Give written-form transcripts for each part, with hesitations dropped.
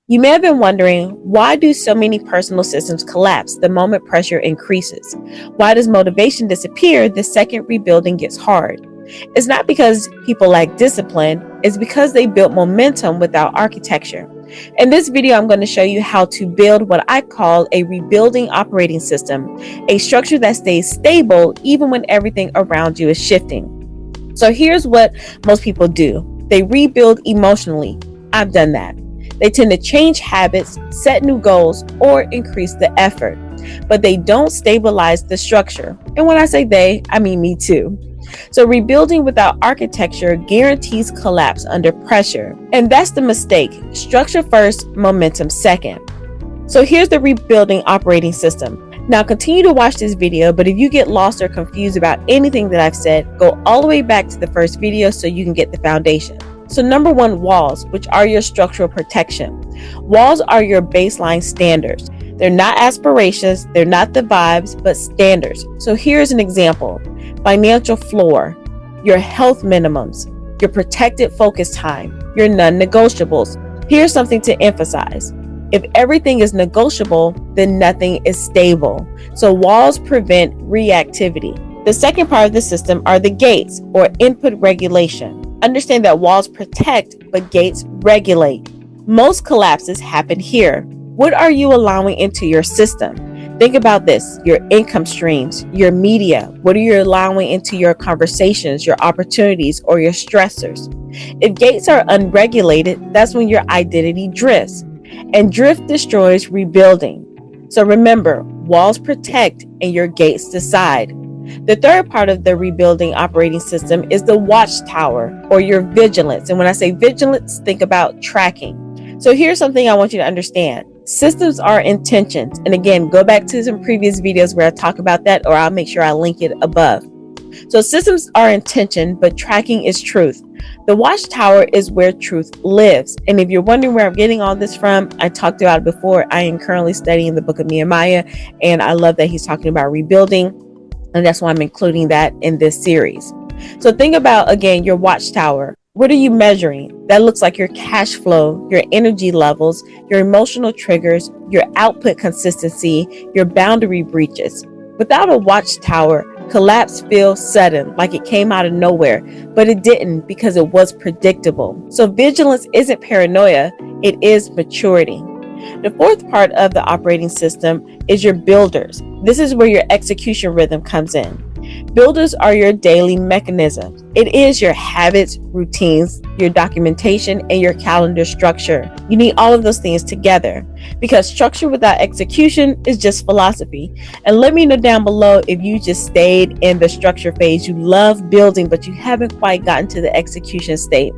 You may have been wondering, why do so many personal systems collapse the moment pressure increases? Why does motivation disappear the second rebuilding gets hard? It's not because people lack discipline, it's because they built momentum without architecture. In this video, I'm going to show you how to build what I call a rebuilding operating system, a structure that stays stable even when everything around you is shifting. So here's what most people do. They rebuild emotionally. I've done that. They tend to change habits, set new goals, or increase the effort, but they don't stabilize the structure. And when I say they, I mean me too. So rebuilding without architecture guarantees collapse under pressure. And that's the mistake. Structure first, momentum second. So here's the rebuilding operating system. Now continue to watch this video, but if you get lost or confused about anything that I've said, go all the way back to the first video so you can get the foundation. So number one, walls, which are your structural protection. Walls are your baseline standards. They're not aspirations, they're not the vibes, but standards. So here's an example. Financial floor, your health minimums, your protected focus time, your non-negotiables. Here's something to emphasize. If everything is negotiable, then nothing is stable. So walls prevent reactivity. The second part of the system are the gates, or input regulation. Understand that walls protect, but gates regulate. Most collapses happen here. What are you allowing into your system? Think about this: your income streams, your media. What are you allowing into your conversations, your opportunities, or your stressors? If gates are unregulated, that's when your identity drifts. And drift destroys rebuilding. So remember, walls protect and your gates decide. The third part of the rebuilding operating system is the Watchtower, or your vigilance. And when I say vigilance, think about tracking. So here's something I want you to understand. Systems are intentions. And again, go back to some previous videos where I talk about that, or I'll make sure I link it above. So systems are intention, but tracking is truth. The Watchtower is where truth lives. And if you're wondering where I'm getting all this from, I talked about it before. I am currently studying the book of Nehemiah, and I love that he's talking about rebuilding. And that's why I'm including that in this series. So think about, again, your Watchtower. What are you measuring? That looks like your cash flow, your energy levels, your emotional triggers, your output consistency, your boundary breaches. Without a Watchtower, collapse feels sudden, like it came out of nowhere, but it didn't, because it was predictable. So vigilance isn't paranoia, it is maturity. The fourth part of the operating system is your builders. This is where your execution rhythm comes in. Builders are your daily mechanisms. It is your habits, routines, your documentation, and your calendar structure. You need all of those things together, because structure without execution is just philosophy. And let me know down below if you just stayed in the structure phase. You love building, but you haven't quite gotten to the execution state.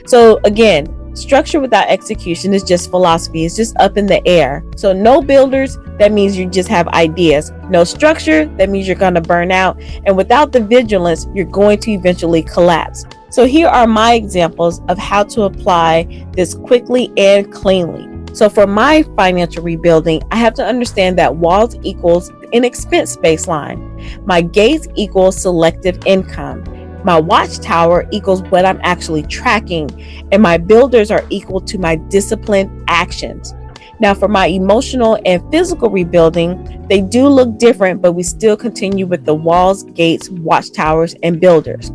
So again, structure without execution is just philosophy. It's just up in the air. So no builders, that means you just have ideas. No structure, that means you're going to burn out. And without the vigilance, you're going to eventually collapse. So here are my examples of how to apply this quickly and cleanly. So for my financial rebuilding, I have to understand that walls equals an expense baseline. My gates equals selective income. My Watchtower equals what I'm actually tracking, and my builders are equal to my disciplined actions. Now for my emotional and physical rebuilding, they do look different, but we still continue with the walls, gates, Watchtowers, and builders.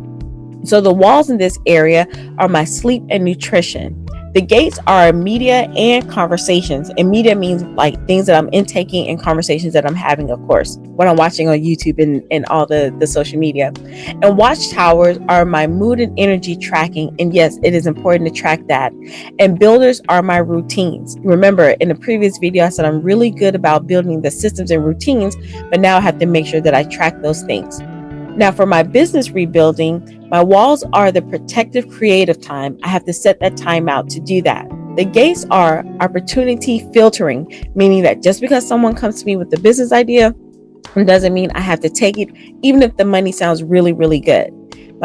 So the walls in this area are my sleep and nutrition. The gates are media and conversations. And media means like things that I'm intaking and conversations that I'm having, of course, when I'm watching on YouTube and all the social media. And Watchtowers are my mood and energy tracking. And yes, it is important to track that. And builders are my routines. Remember, in the previous video, I said I'm really good about building the systems and routines, but now I have to make sure that I track those things. Now for my business rebuilding, my walls are the protective creative time. I have to set that time out to do that. The gates are opportunity filtering, meaning that just because someone comes to me with a business idea, it doesn't mean I have to take it, even if the money sounds really, really good.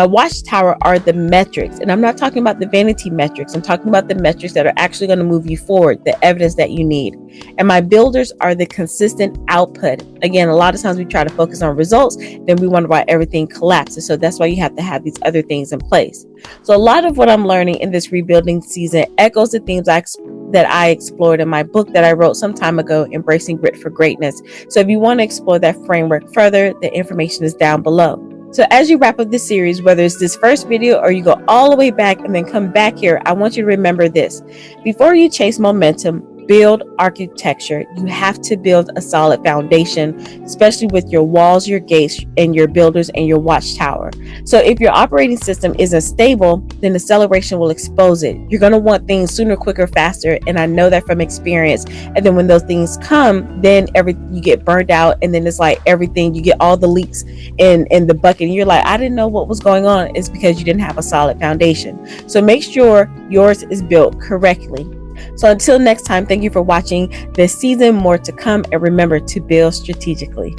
My watchtower are the metrics, and I'm not talking about the vanity metrics. I'm talking about the metrics that are actually going to move you forward, the evidence that you need. And my builders are the consistent output. Again, a lot of times we try to focus on results, then we wonder why everything collapses. So that's why you have to have these other things in place. So a lot of what I'm learning in this rebuilding season echoes the themes that I explored in my book that I wrote some time ago, Embracing Grit for Greatness. So if you want to explore that framework further, the information is down below. So as you wrap up this series, whether it's this first video or you go all the way back and then come back here, I want you to remember this. Before you chase momentum, build architecture. You have to build a solid foundation, especially with your walls, your gates, and your builders and your watchtower. So if your operating system isn't stable, then acceleration will expose it. You're going to want things sooner, quicker, faster. And I know that from experience. And then when those things come, then you get burned out. And then it's like everything, you get all the leaks in the bucket. And you're like, I didn't know what was going on. It's because you didn't have a solid foundation. So make sure yours is built correctly. So until next time, thank you for watching this season. More to come, and remember to build strategically.